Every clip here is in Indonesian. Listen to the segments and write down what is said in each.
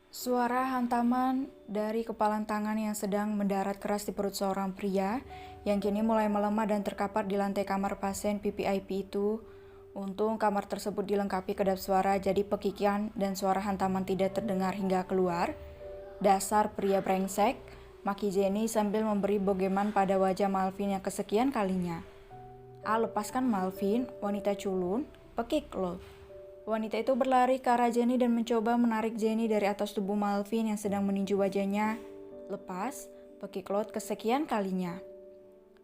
Suara hantaman dari kepalan tangan yang sedang mendarat keras di perut seorang pria yang kini mulai melemah dan terkapar di lantai kamar pasien PPIP itu. Untung kamar tersebut dilengkapi kedap suara, jadi pekikian dan suara hantaman tidak terdengar hingga keluar. Dasar pria brengsek, maki Jenny sambil memberi bogeman pada wajah Malvin yang kesekian kalinya. Lepaskan Malvin, wanita culun, pekik lo. Wanita itu berlari ke arah Jenny dan mencoba menarik Jenny dari atas tubuh Malvin yang sedang meninju wajahnya. Lepas, pekik Claude kesekian kalinya.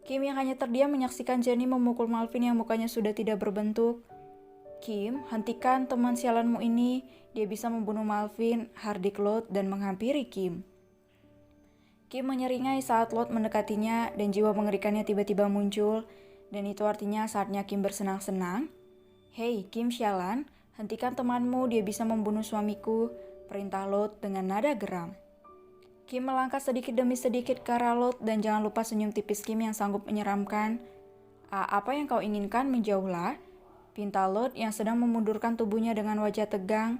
Kim yang hanya terdiam menyaksikan Jenny memukul Malvin yang mukanya sudah tidak berbentuk. Kim, hentikan teman sialanmu ini. Dia bisa membunuh Malvin, hardik Claude dan menghampiri Kim. Kim menyeringai saat Claude mendekatinya dan jiwa mengerikannya tiba-tiba muncul. Dan itu artinya saatnya Kim bersenang-senang. Hei Kim sialan, hentikan temanmu, dia bisa membunuh suamiku, perintah Lot dengan nada geram. Kim melangkah sedikit demi sedikit ke arah Lot dan jangan lupa senyum tipis Kim yang sanggup menyeramkan. Apa yang kau inginkan, menjauhlah, pinta Lot yang sedang memundurkan tubuhnya dengan wajah tegang.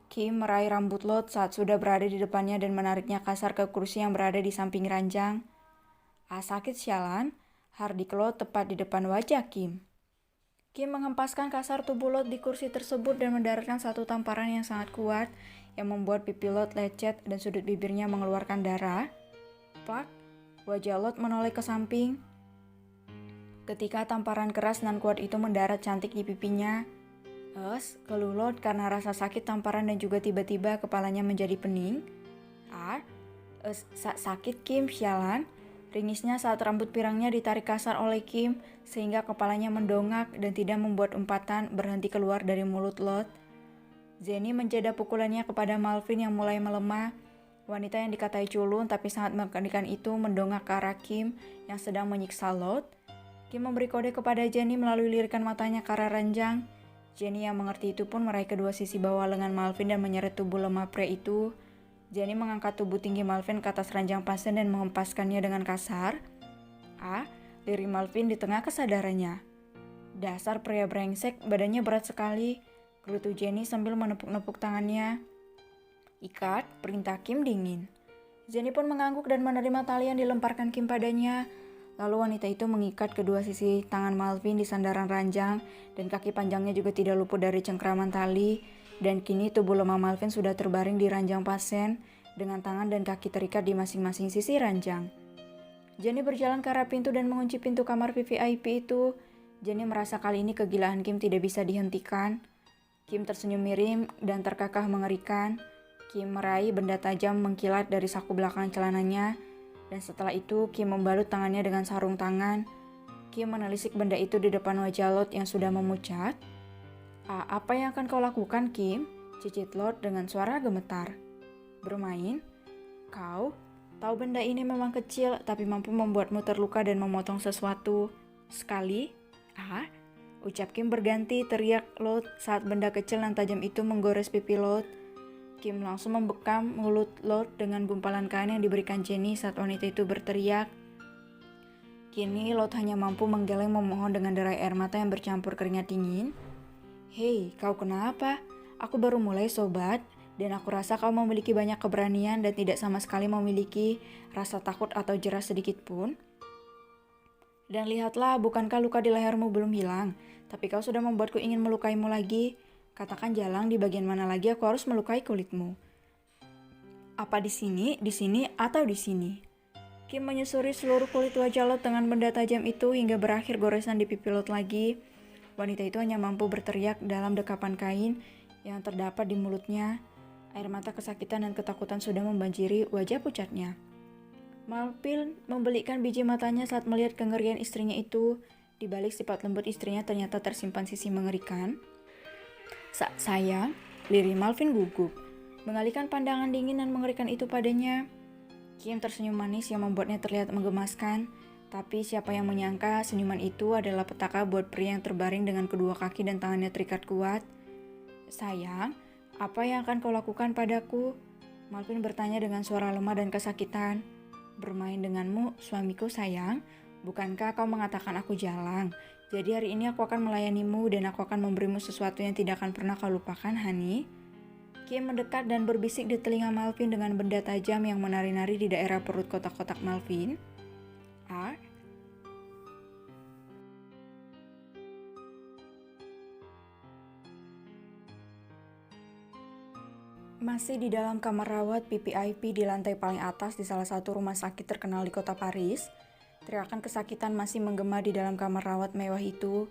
Kim meraih rambut Lot saat sudah berada di depannya dan menariknya kasar ke kursi yang berada di samping ranjang. Sakit sialan, hardik Lot tepat di depan wajah Kim. Kim menghempaskan kasar tubuh Lot di kursi tersebut dan mendaratkan satu tamparan yang sangat kuat yang membuat pipi Lot lecet dan sudut bibirnya mengeluarkan darah. Plak, wajah Lot menoleh ke samping. Ketika tamparan keras dan kuat itu mendarat cantik di pipinya. Keluh Lot karena rasa sakit tamparan dan juga tiba-tiba kepalanya menjadi pening. Sakit Kim, sialan. Ringisnya saat rambut pirangnya ditarik kasar oleh Kim, sehingga kepalanya mendongak dan tidak membuat umpatan berhenti keluar dari mulut Lot. Jenny menjeda pukulannya kepada Malvin yang mulai melemah. Wanita yang dikatai culun tapi sangat mengerikan itu mendongak ke arah Kim yang sedang menyiksa Lot. Kim memberi kode kepada Jenny melalui lirikan matanya ke arah ranjang. Jenny yang mengerti itu pun meraih kedua sisi bawah lengan Malvin dan menyeret tubuh lemah pria itu. Jenny mengangkat tubuh tinggi Malvin ke atas ranjang pasien dan menghempaskannya dengan kasar. Lirik Malvin di tengah kesadarannya. Dasar pria brengsek, badannya berat sekali, gerutu Jenny sambil menepuk-nepuk tangannya. Ikat, perintah Kim dingin. Jenny pun mengangguk dan menerima tali yang dilemparkan Kim padanya. Lalu wanita itu mengikat kedua sisi tangan Malvin di sandaran ranjang dan kaki panjangnya juga tidak luput dari cengkraman tali. Dan kini tubuh lemah Malvin sudah terbaring di ranjang pasien dengan tangan dan kaki terikat di masing-masing sisi ranjang. Jenny berjalan ke arah pintu dan mengunci pintu kamar VVIP itu. Jenny merasa kali ini kegilaan Kim tidak bisa dihentikan. Kim tersenyum miring dan terkakah mengerikan. Kim meraih benda tajam mengkilat dari saku belakang celananya. Dan setelah itu Kim membalut tangannya dengan sarung tangan. Kim menelisik benda itu di depan wajah Lot yang sudah memucat. Apa yang akan kau lakukan, Kim? Cicit Lot dengan suara gemetar. Bermain? Kau tahu benda ini memang kecil, tapi mampu membuatmu terluka dan memotong sesuatu. Sekali? Ucap Kim berganti, teriak Lot saat benda kecil dan tajam itu menggores pipi Lot. Kim langsung membekam mulut Lot dengan gumpalan kain yang diberikan Jenny saat wanita itu berteriak. Kini Lot hanya mampu menggeleng memohon dengan derai air mata yang bercampur keringat dingin. Hei, kau kenapa? Aku baru mulai sobat, dan aku rasa kau memiliki banyak keberanian dan tidak sama sekali memiliki rasa takut atau jerah sedikit pun. Dan lihatlah, bukankah luka di lehermu belum hilang, tapi kau sudah membuatku ingin melukaimu lagi. Katakan jalang di bagian mana lagi aku harus melukai kulitmu. Apa di sini, atau di sini? Kim menyusuri seluruh kulit wajah Lot dengan benda tajam itu hingga berakhir goresan di pipi Lot lagi. Wanita itu hanya mampu berteriak dalam dekapan kain yang terdapat di mulutnya. Air mata kesakitan dan ketakutan sudah membanjiri wajah pucatnya. Malvin membelikkan biji matanya saat melihat kengerian istrinya itu. Di balik sifat lembut istrinya ternyata tersimpan sisi mengerikan. Sayang, lirik Malvin gugup, mengalihkan pandangan dingin dan mengerikan itu padanya. Kim tersenyum manis yang membuatnya terlihat menggemaskan. Tapi siapa yang menyangka senyuman itu adalah petaka buat pria yang terbaring dengan kedua kaki dan tangannya terikat kuat. "Sayang, apa yang akan kau lakukan padaku?" Malvin bertanya dengan suara lemah dan kesakitan. "Bermain denganmu, suamiku sayang. Bukankah kau mengatakan aku jalang? Jadi hari ini aku akan melayanimu dan aku akan memberimu sesuatu yang tidak akan pernah kau lupakan, Hani." Kim mendekat dan berbisik di telinga Malvin dengan benda tajam yang menari-nari di daerah perut kotak-kotak Malvin. "Ah, masih di dalam kamar rawat PPIP di lantai paling atas di salah satu rumah sakit terkenal di kota Paris, teriakan kesakitan masih menggema di dalam kamar rawat mewah itu.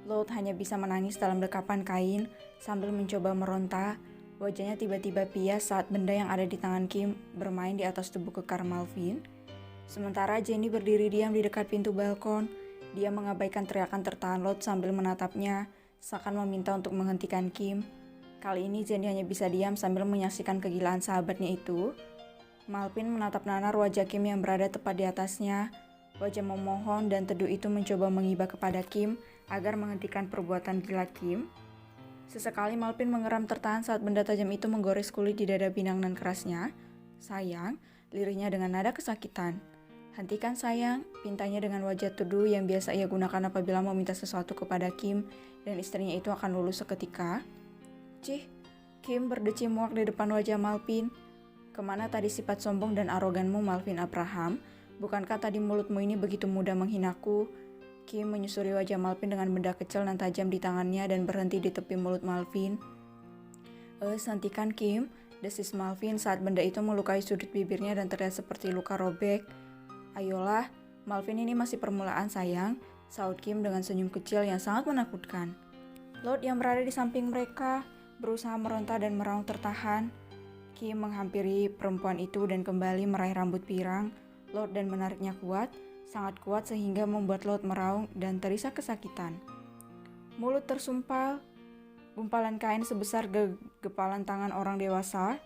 Lord hanya bisa menangis dalam dekapan kain sambil mencoba meronta. Wajahnya tiba-tiba pias saat benda yang ada di tangan Kim bermain di atas tubuh kekar Malvin. Sementara Jenny berdiri diam di dekat pintu balkon. Dia mengabaikan teriakan tertahan Lord sambil menatapnya, seakan meminta untuk menghentikan Kim. Kali ini Jenny hanya bisa diam sambil menyaksikan kegilaan sahabatnya itu. Malvin menatap nanar wajah Kim yang berada tepat di atasnya. Wajah memohon dan teduh itu mencoba menghibah kepada Kim agar menghentikan perbuatan gila Kim. Sesekali Malvin mengeram tertahan saat benda tajam itu menggores kulit di dada pinang dan kerasnya. "Sayang," lirihnya dengan nada kesakitan. "Hentikan sayang," pintanya dengan wajah teduh yang biasa ia gunakan apabila meminta sesuatu kepada Kim dan istrinya itu akan lulus seketika. "Cih," Kim berdeci muak di depan wajah Malvin. "Kemana tadi sifat sombong dan aroganmu, Malvin Abraham? Bukankah tadi mulutmu ini begitu mudah menghinaku?" Kim menyusuri wajah Malvin dengan benda kecil dan tajam di tangannya dan berhenti di tepi mulut Malvin. Hentikan Kim," desis Malvin saat benda itu melukai sudut bibirnya dan terlihat seperti luka robek. "Ayolah, Malvin ini masih permulaan sayang," saut Kim dengan senyum kecil yang sangat menakutkan. Lord yang berada di samping mereka berusaha meronta dan meraung tertahan. Kim menghampiri perempuan itu dan kembali meraih rambut pirang Lord dan menariknya kuat, sangat kuat sehingga membuat Lord meraung dan terisak kesakitan. Mulut tersumpal, gumpalan kain sebesar gepalan tangan orang dewasa.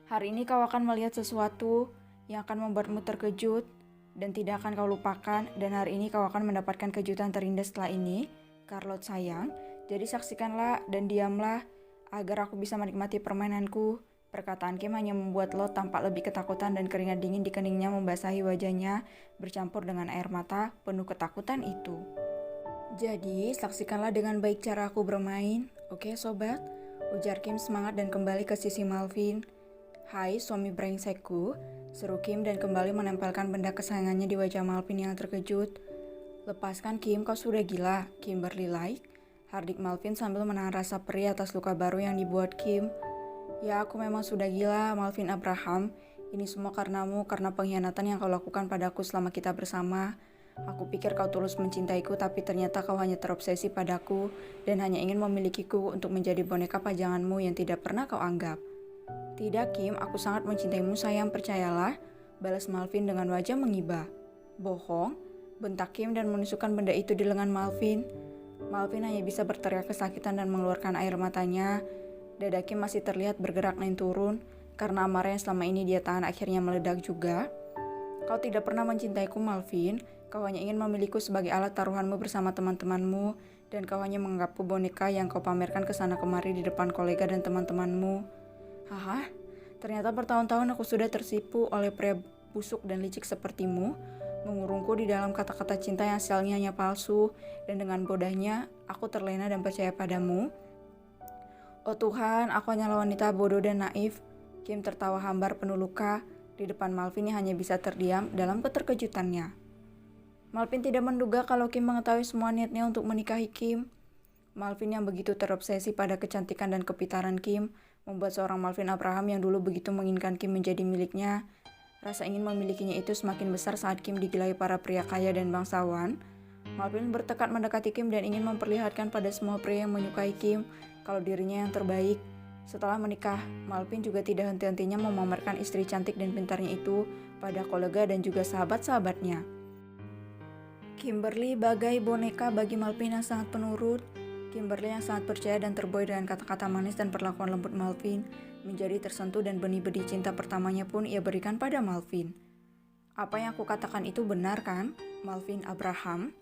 "Hari ini kau akan melihat sesuatu yang akan membuatmu terkejut dan tidak akan kau lupakan, dan hari ini kau akan mendapatkan kejutan terindah setelah ini, Charlotte sayang. Jadi saksikanlah dan diamlah agar aku bisa menikmati permainanku." Perkataan Kim hanya membuat Lord tampak lebih ketakutan dan keringat dingin di keningnya membasahi wajahnya bercampur dengan air mata penuh ketakutan itu. "Jadi saksikanlah dengan baik cara aku bermain, oke sobat?" ujar Kim semangat dan kembali ke sisi Malvin. "Hai suami brengsekku," seru Kim dan kembali menempelkan benda kesayangannya di wajah Malvin yang terkejut. "Lepaskan Kim, kau sudah gila, Kimberly Light," hardik Malvin sambil menahan rasa perih atas luka baru yang dibuat Kim. "Ya, aku memang sudah gila, Malvin Abraham. Ini semua karenamu, karena pengkhianatan yang kau lakukan padaku selama kita bersama. Aku pikir kau tulus mencintaiku, tapi ternyata kau hanya terobsesi padaku dan hanya ingin memilikiku untuk menjadi boneka pajanganmu yang tidak pernah kau anggap." "Tidak Kim, aku sangat mencintaimu sayang, percayalah," balas Malvin dengan wajah mengibah. "Bohong," bentak Kim dan menusukkan benda itu di lengan Malvin. Malvin hanya bisa berteriak kesakitan dan mengeluarkan air matanya. Dada Kim masih terlihat bergerak naik turun, karena amarah yang selama ini dia tahan akhirnya meledak juga. "Kau tidak pernah mencintaiku, Malvin. Kau hanya ingin memilikiku sebagai alat taruhanmu bersama teman-temanmu, dan kau hanya menganggapku boneka yang kau pamerkan ke sana kemari di depan kolega dan teman-temanmu." "Haha, ternyata bertahun-tahun aku sudah tersipu oleh pria busuk dan licik sepertimu, mengurungku di dalam kata-kata cinta yang asalnya hanya palsu, dan dengan bodahnya aku terlena dan percaya padamu. Oh Tuhan, aku hanyalah wanita bodoh dan naif." Kim tertawa hambar penuh luka di depan Malvin yang hanya bisa terdiam dalam keterkejutannya. Malvin tidak menduga kalau Kim mengetahui semua niatnya untuk menikahi Kim. Malvin yang begitu terobsesi pada kecantikan dan kepintaran Kim membuat seorang Malvin Abraham yang dulu begitu menginginkan Kim menjadi miliknya. Rasa ingin memilikinya itu semakin besar saat Kim digilai para pria kaya dan bangsawan. Malvin bertekad mendekati Kim dan ingin memperlihatkan pada semua pria yang menyukai Kim kalau dirinya yang terbaik. Setelah menikah, Malvin juga tidak henti-hentinya memamerkan istri cantik dan pintarnya itu pada kolega dan juga sahabat-sahabatnya. Kimberly bagai boneka bagi Malvin yang sangat penurut. Kimberly yang sangat percaya dan terbuai dengan kata-kata manis dan perlakuan lembut Malvin menjadi tersentuh dan benih-benih cinta pertamanya pun ia berikan pada Malvin. Apa yang aku katakan itu benar kan, Malvin Abraham?